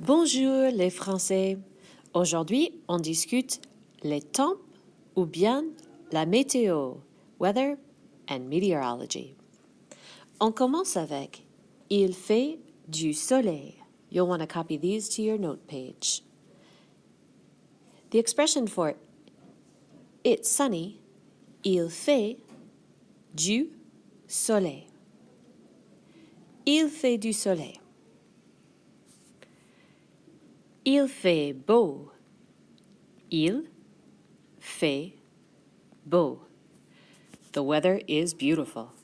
Bonjour les Français. Aujourd'hui, on discute les temps ou bien la météo, weather and meteorology. On commence avec il fait du soleil. You'll want to copy these to your note page. The expression for it's sunny, il fait du soleil. Il fait du soleil. Il fait beau. Il fait beau. The weather is beautiful.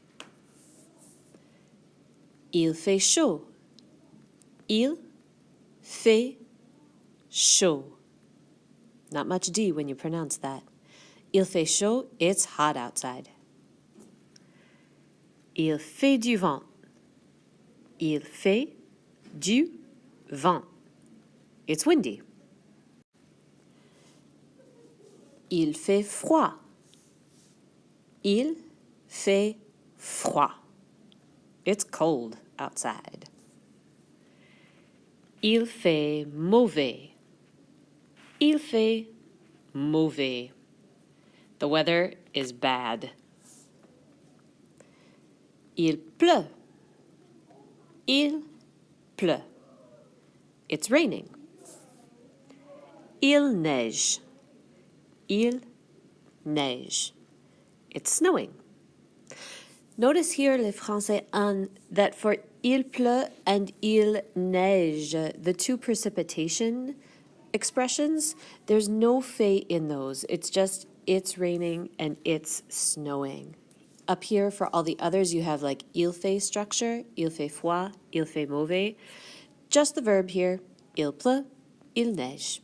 Il fait chaud. Il fait chaud. Not much D when you pronounce that. Il fait chaud, it's hot outside. Il fait du vent. Il fait du vent. It's windy. Il fait froid. Il fait froid. It's cold outside. Il fait mauvais. Il fait mauvais. The weather is bad. Il pleut. Il pleut. It's raining. Il neige. Il neige. It's snowing. Notice here, les Français, that for il pleut and il neige, the two precipitation expressions, there's no fait in those. It's just it's raining and it's snowing. Up here, for all the others, you have like il fait structure, il fait froid, il fait mauvais. Just the verb here, il pleut, il neige.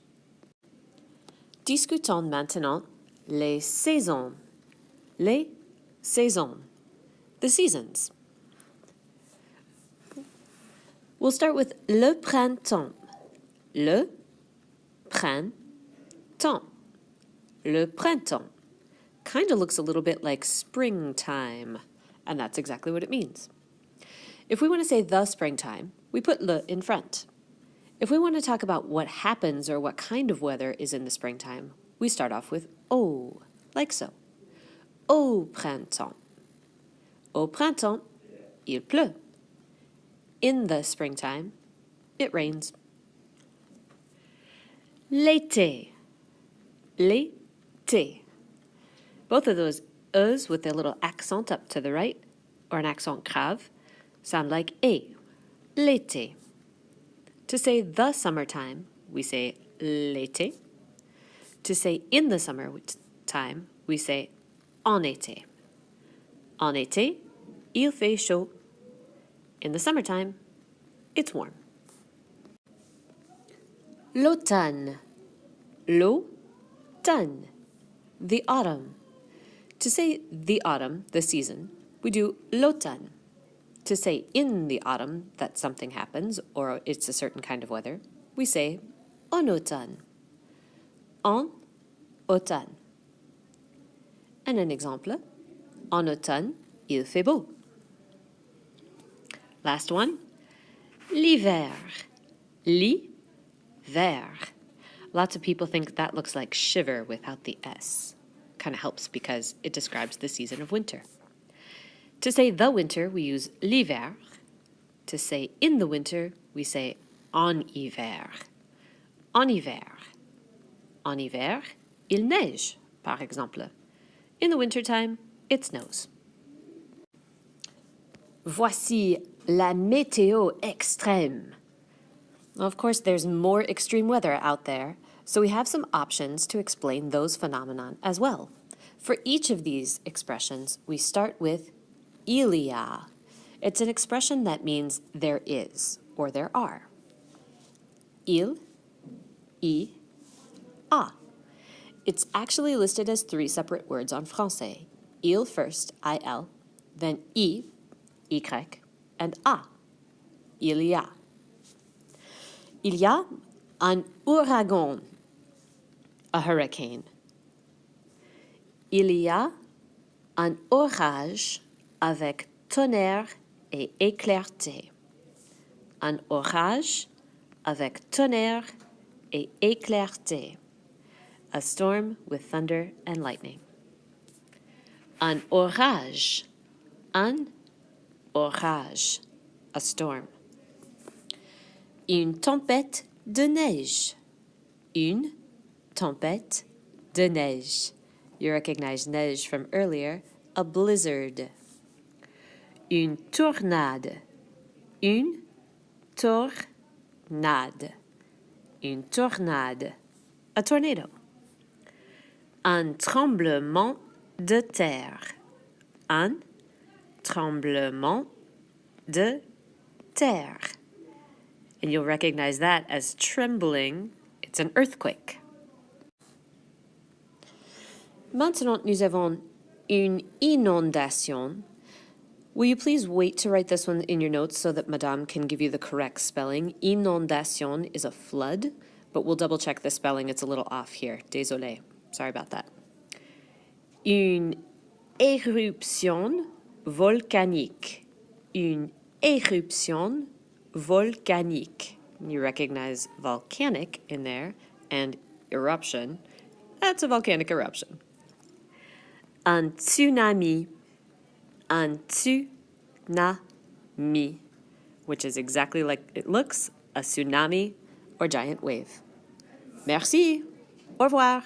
Discutons maintenant les saisons. Les saisons. The seasons. We'll start with le printemps. Le printemps. Le printemps. Kind of looks a little bit like springtime, and that's exactly what it means. If we want to say the springtime, we put le in front. If we want to talk about what happens or what kind of weather is in the springtime, we start off with au, like so. Au printemps. Au printemps, il pleut. In the springtime, it rains. L'été. L'été. Both of those e's with their little accent up to the right, or an accent grave, sound like a. L'été. To say the summertime, we say l'été. To say in the summertime, we say en été. En été, il fait chaud. In the summertime, it's warm. L'automne. L'automne. The autumn. To say the autumn, the season, we do l'automne. To say in the autumn that something happens or it's a certain kind of weather, we say en automne. En automne. And an example, en automne, il fait beau. Last one, l'hiver. L'hiver. Lots of people think that looks like shiver without the S. Kind of helps because it describes the season of winter. To say the winter, we use l'hiver. To say in the winter, we say en hiver. En hiver. En hiver, il neige, par exemple. In the wintertime, it snows. Voici la météo extrême. Of course, there's more extreme weather out there, so we have some options to explain those phenomena as well. For each of these expressions, we start with il y a. It's an expression that means there is or there are. Il y a. It's actually listed as three separate words on Français. Il first, I-L, then y, y, and a. Il y a. Il y a un ouragan, a hurricane. Il y a un orage avec tonnerre et éclaircie. Un orage avec tonnerre et éclaircie. A storm with thunder and lightning. Un orage. Un orage. A storm. Une tempête de neige. Une tempête de neige. You recognize neige from earlier, a blizzard. Une tornade. Une tornade. Une tornade. A tornado. Un tremblement de terre. Un tremblement de terre. And you'll recognize that as trembling. It's an earthquake. Maintenant, nous avons une inondation. Will you please wait to write this one in your notes so that Madame can give you the correct spelling? Inondation is a flood, but we'll double check the spelling. It's a little off here. Désolé. Sorry about that. Une éruption volcanique. Une éruption volcanique. You recognize volcanic in there and eruption. That's a volcanic eruption. Un tsunami. Un tsunami, which is exactly like it looks, a tsunami or giant wave. Merci. Au revoir.